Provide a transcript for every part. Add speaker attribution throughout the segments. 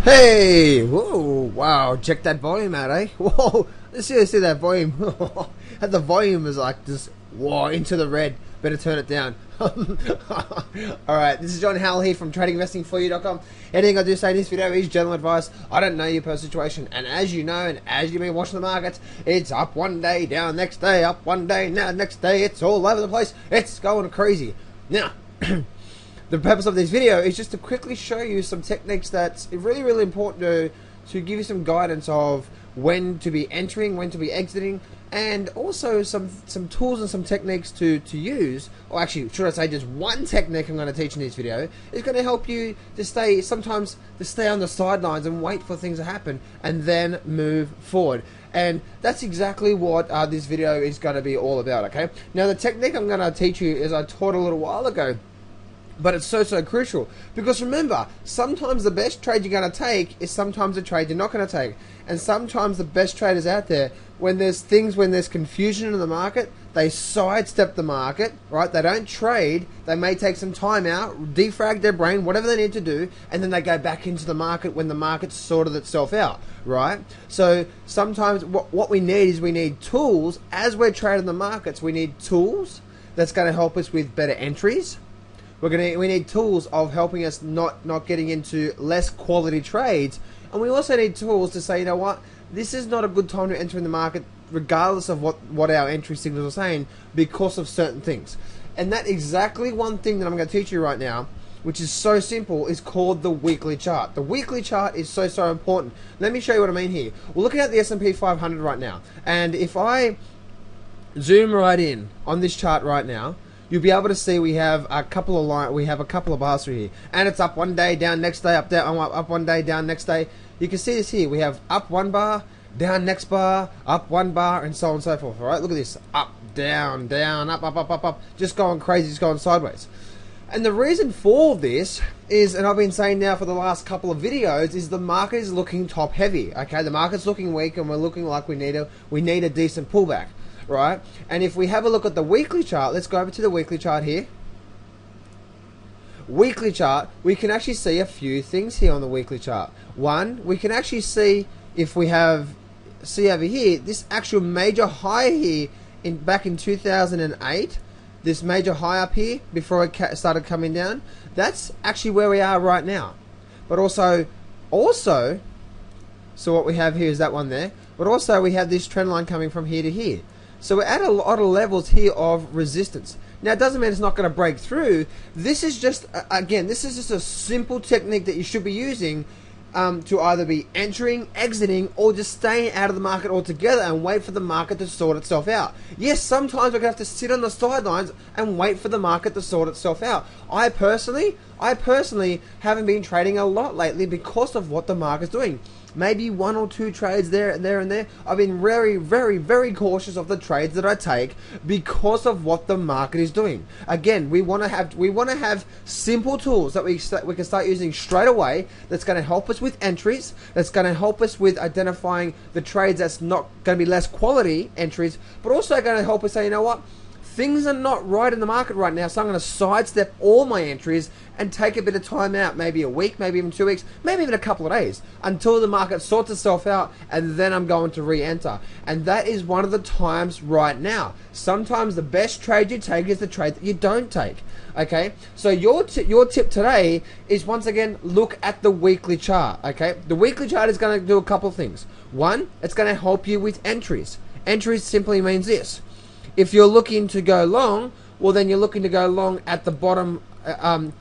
Speaker 1: Hey! Whoa! Wow! Check that volume out, eh? Whoa! Let's see that volume. And the volume is like just whoa into the red. Better turn it down. Alright, this is John Howell here from tradinginvestingforyou.com. Anything I do say in this video is general advice. I don't know your personal situation, and as you know, and as you've been watching the markets, it's up one day, down next day, up one day, now next day, it's all over the place. It's going crazy. Now, the purpose of this video is just to quickly show you some techniques that's really important to give you some guidance of when to be entering, when to be exiting, and also some tools and some techniques to use, or actually should I say just one technique I'm going to teach in this video is going to help you to stay on the sidelines and wait for things to happen and then move forward. And that's exactly what this video is going to be all about. Okay, now the technique I'm going to teach you is I taught a little while ago, but it's so crucial, because remember, sometimes the best trade you're going to take is sometimes a trade you're not going to take. And sometimes the best traders out there, when there's confusion in the market, they sidestep the market, right? They don't trade. They may take some time out, defrag their brain, whatever they need to do, and then they go back into the market when the market's sorted itself out, right? So sometimes what we need is we need tools. As we're trading the markets, we need tools that's going to help us with better entries. We need tools of helping us not getting into less quality trades, and we also need tools to say, you know what, this is not a good time to enter in the market, regardless of what our entry signals are saying, because of certain things. And that exactly one thing that I'm going to teach you right now, which is so simple, is called the weekly chart. The weekly chart is so important. Let me show you what I mean here. We're looking at the S&P 500 right now, and if I zoom right in on this chart right now, you'll be able to see we have a couple of bars through here, and it's up one day, down next day, up one day, down next day. You can see this here. We have up one bar, down next bar, up one bar, and so on and so forth. All right, look at this: up, down, down, up, just going crazy, just going sideways. And the reason for this is, and I've been saying now for the last couple of videos, is the market is looking top heavy. Okay, the market's looking weak, and we're looking like we need a decent pullback. Right, and if we have a look at the weekly chart, let's go over to the weekly chart here. Weekly chart, we can actually see a few things here on the weekly chart. One, we can actually see, if we see over here, this actual major high here back in 2008, this major high up here before it started coming down. That's actually where we are right now. But also, so what we have here is that one there. But also we have this trend line coming from here to here. So we're at a lot of levels here of resistance. Now, it doesn't mean it's not going to break through. This is just, again, this is just a simple technique that you should be using to either be entering, exiting, or just staying out of the market altogether and wait for the market to sort itself out. Yes, sometimes we're going to have to sit on the sidelines and wait for the market to sort itself out. I personally haven't been trading a lot lately because of what the market's doing. Maybe one or two trades there and there. I've been very cautious of the trades that I take because of what the market is doing. Again, we want to have simple tools that we can start using straight away. That's going to help us with entries. That's going to help us with identifying the trades that's not going to be less quality entries, but also going to help us say, you know what, things are not right in the market right now, so I'm going to sidestep all my entries and take a bit of time out, maybe a week, maybe even 2 weeks, maybe even a couple of days, until the market sorts itself out, and then I'm going to re-enter. And that is one of the times right now. Sometimes the best trade you take is the trade that you don't take. Okay, so your tip today is, once again, look at the weekly chart. Okay, the weekly chart is going to do a couple of things. One, it's going to help you with entries. Entries simply means this: if you're looking to go long, well, then you're looking to go long at the bottom.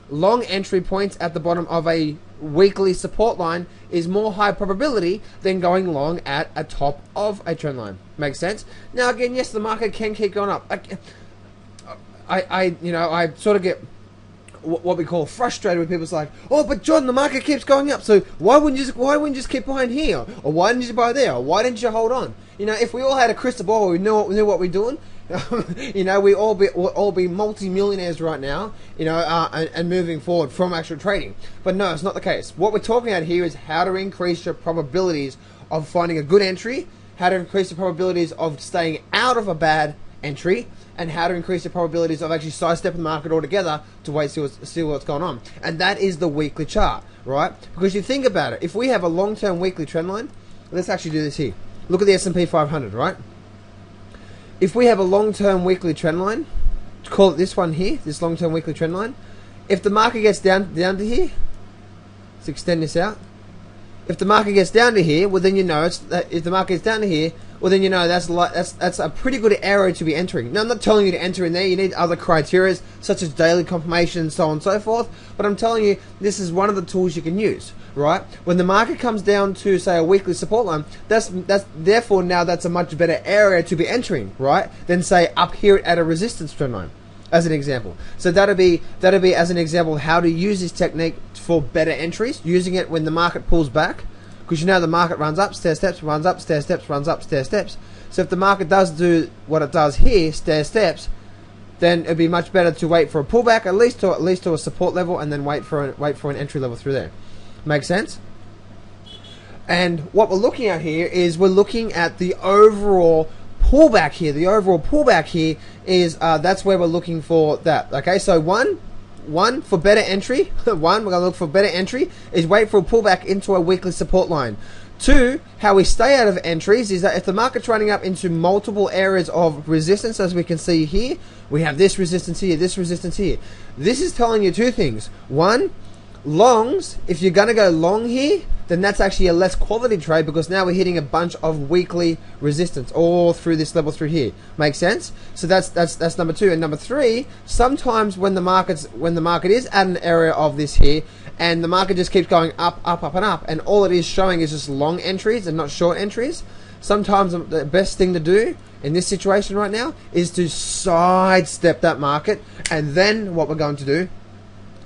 Speaker 1: Long entry points at the bottom of a weekly support line is more high probability than going long at a top of a trend line. Makes sense? Now, again, yes, the market can keep going up. I sort of get what we call frustrated with people. It's like, oh, but John, the market keeps going up, so why wouldn't you just keep buying here, or why didn't you buy there, or why didn't you hold on? You know, if we all had a crystal ball, we knew what we're doing. You know, we'll all be multi-millionaires right now, you know, and moving forward from actual trading. But no, it's not the case. What we're talking about here is how to increase your probabilities of finding a good entry, how to increase the probabilities of staying out of a bad entry, and how to increase the probabilities of actually sidestepping the market altogether to wait see what's going on. And that is the weekly chart, right? Because you think about it, if we have a long-term weekly trend line, let's actually do this here. Look at the S&P 500, right? If we have a long-term weekly trend line, call it this one here, this long-term weekly trend line, if the market gets down to here, let's extend this out. If the market gets down to here, well then you know if the market gets down to here, well then you know that's a pretty good area to be entering. Now I'm not telling you to enter in there. You need other criteria such as daily confirmation, so on and so forth. But I'm telling you this is one of the tools you can use, right? When the market comes down to say a weekly support line, that's therefore now that's a much better area to be entering, right? Than say up here at a resistance trend line, as an example. So that'll be as an example how to use this technique for better entries, using it when the market pulls back, because you know the market runs up, stair steps, runs up, stair steps, runs up, stair steps. So if the market does do what it does here, stair steps, then it'd be much better to wait for a pullback, at least to a support level, and then wait for an entry level through there. Make sense? And what we're looking at here is we're looking at the overall pullback here. The overall pullback here is that's where we're looking for that. Okay, so one for better entry. We're going to look for better entry is wait for a pullback into a weekly support line. Two, how we stay out of entries is that if the market's running up into multiple areas of resistance, as we can see here, we have this resistance here, this resistance here. This is telling you two things. One, longs, if you're going to go long here, then that's actually a less quality trade, because now we're hitting a bunch of weekly resistance all through this level through here. Make sense? So that's number two. And number three, sometimes when the market is at an area of this here, and the market just keeps going up, up, up, and up, and all it is showing is just long entries and not short entries, sometimes the best thing to do in this situation right now is to sidestep that market, and then what we're going to do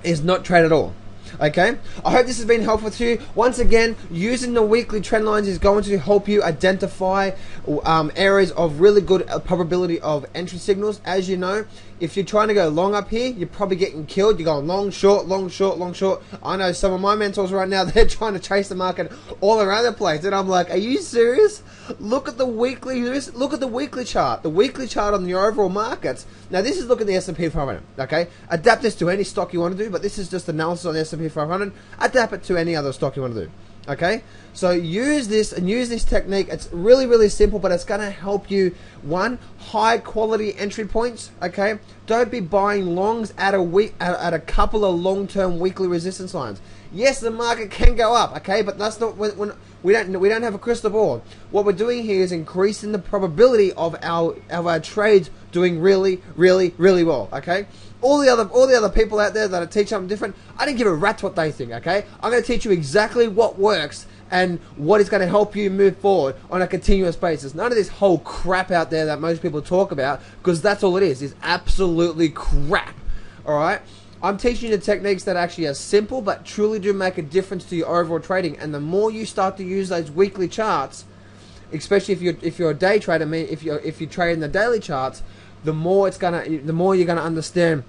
Speaker 1: is not trade at all. Okay, I hope this has been helpful to you. Once again, using the weekly trend lines is going to help you identify areas of really good probability of entry signals. As you know, if you're trying to go long up here, you're probably getting killed. You're going long, short, long, short, long, short. I know some of my mentors right now, they're trying to chase the market all around the place, and I'm like, are you serious? Look at the weekly chart. The weekly chart on the overall markets. Now this is looking at the S&P 500. Okay, adapt this to any stock you want to do, but this is just analysis on the S&P 500. Adapt it to any other stock you want to do. Okay, so use this technique. It's really, really simple, but it's going to help you. One, high quality entry points. Okay, don't be buying longs at a couple of long-term weekly resistance lines. Yes, the market can go up. Okay, but that's not when we don't have a crystal ball. What we're doing here is increasing the probability of our trades doing really, really, really well. Okay. All the other people out there that are teaching something different, I don't give a rat's what they think, okay? I'm going to teach you exactly what works and what is going to help you move forward on a continuous basis. None of this whole crap out there that most people talk about, because that's all it is absolutely crap, alright? I'm teaching you the techniques that actually are simple but truly do make a difference to your overall trading, and the more you start to use those weekly charts, especially if you're a day trader, if you trade in the daily charts, the more you're gonna understand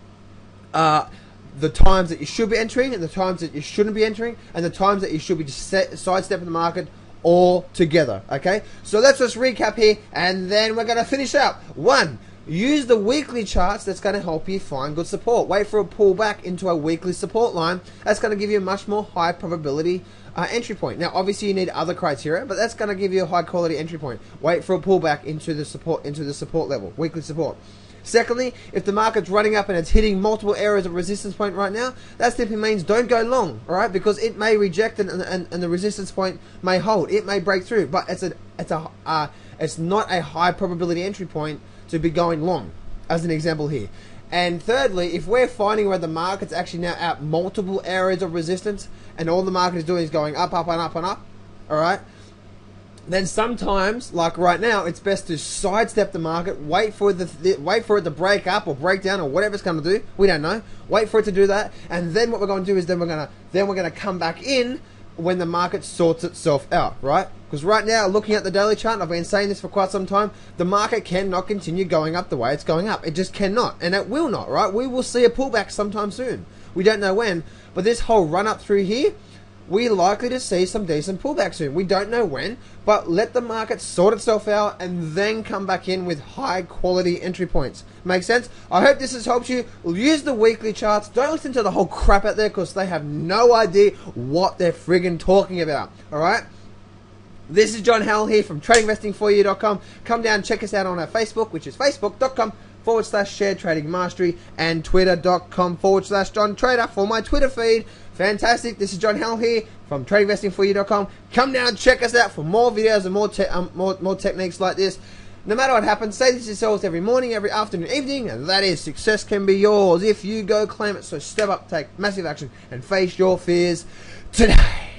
Speaker 1: the times that you should be entering and the times that you shouldn't be entering, and the times that you should be just sidestepping the market all together. Okay, so let's just recap here, and then we're gonna finish up. One, use the weekly charts. That's going to help you find good support. Wait for a pullback into a weekly support line. That's going to give you a much more high probability entry point. Now, obviously, you need other criteria, but that's going to give you a high quality entry point. Wait for a pullback into the support level, weekly support. Secondly, if the market's running up and it's hitting multiple areas of resistance point right now, that simply means don't go long, all right? Because it may reject and the resistance point may hold. It may break through, but it's not a high probability entry point to be going long, as an example here. And thirdly, if we're finding where the market's actually now at multiple areas of resistance and all the market is doing is going up, up, and up, and up, all right, then sometimes, like right now, it's best to sidestep the market, wait for it to break up or break down or whatever it's going to do. We don't know. Wait for it to do that, and then what we're going to do is then we're going to come back in when the market sorts itself out, right? Because right now, looking at the daily chart, I've been saying this for quite some time, the market cannot continue going up the way it's going up. It just cannot, and it will not, right? We will see a pullback sometime soon. We don't know when, but this whole run up through here, we're likely to see some decent pullback soon. We don't know when, but let the market sort itself out and then come back in with high quality entry points. Make sense? I hope this has helped you. Use the weekly charts. Don't listen to the whole crap out there because they have no idea what they're friggin' talking about. Alright? This is John Howell here from tradinginvestingforyou.com. Come down and check us out on our Facebook, which is facebook.com/shared trading mastery, and twitter.com/John Trader for my Twitter feed. Fantastic. This is John Howell here from tradinginvestingforyou.com. Come down and check us out for more videos and more techniques like this. No matter what happens, say this to yourselves every morning, every afternoon, evening, and that is, success can be yours if you go claim it. So step up, take massive action, and face your fears today.